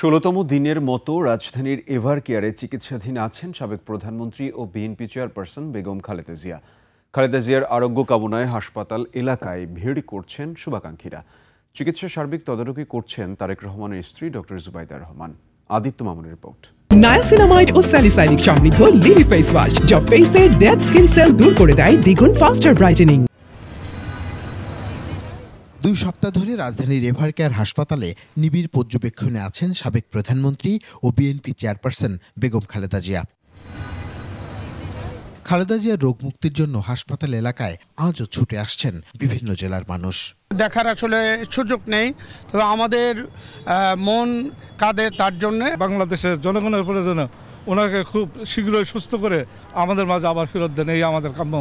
১৬তম দিনের মতো রাজধানীর এভার কেয়ারে চিকিৎসাধীন আছেন সাবেক প্রধানমন্ত্রী ও বিএনপি চেয়ারপারসন বেগম খালেদা জিয়া। খালেদা জিয়ার আরোগ্য কামনায় হাসপাতাল এলাকায় ভিড় করছেন শুভাকাঙ্ক্ষীরা। চিকিৎসা সার্বিক তদারকি করছেন তারেক রহমানের স্ত্রী ডক্টর জুবাইদা রহমান। আদিত্য মামুনের রিপোর্ট। নায়াসিনামাইড ও স্যালিসাইলিক সমৃদ্ধ লিলি ফেস ওয়াশ যা ফেসের ডেড স্কিন সেল দূর করে দেয় দ্বিগুণ ফাস্টার ব্রাইটেনিং। ২ সপ্তাহ ধরে রাজধানীর এভার কেয়ার হাসপাতালে নিবিড় পর্যবেক্ষণে আছেন সাবেক প্রধানমন্ত্রী ও বিএনপি চেয়ারপারসন বেগম খালেদা জিয়া। খালেদা জিয়ার রোগ মুক্তির জন্য হাসপাতাল এলাকায় আজও ছুটে আসছেন বিভিন্ন জেলার মানুষ। দেখার আসলে সুযোগ নেই, তবে আমাদের মন কাঁদে তার জন্য। বাংলাদেশের জনগণের প্রয়োজনে ওনাকে খুব শীঘ্রই সুস্থ করে আমাদের মাঝে আবার ফেরত দেন, এই আমাদের কাম্য।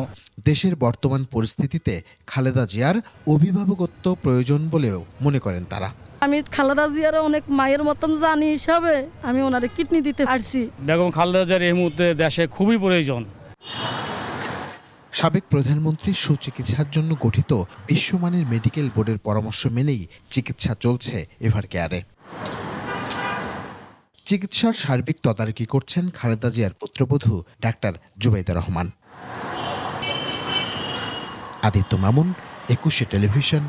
দেশের বর্তমান পরিস্থিতিতে খালেদা জিয়ার অভিভাবকত্ব প্রয়োজন বলেও মনে করেন তারা। আমি খালেদা জিয়ার অনেক মায়ের মতন জানি হিসাবে আমি ওনারে কিডনি দিতে পারছি। বেগম খালেদা জিয়ার এই মুহূর্তে দেশে খুবই প্রয়োজন। সাবেক প্রধানমন্ত্রীর সুচিকিৎসার জন্য গঠিত বিশ্বমানের মেডিকেল বোর্ডের পরামর্শ মেনেই চিকিৎসা চলছে এভার কেয়ারে। চিকিৎসার সার্বিক তদারকি করছেন খালেদা জিয়ার পুত্রবধূ ডাক্তার জুবাইদা রহমান। আদিত্য মামুন, ২১শে টেলিভিশন,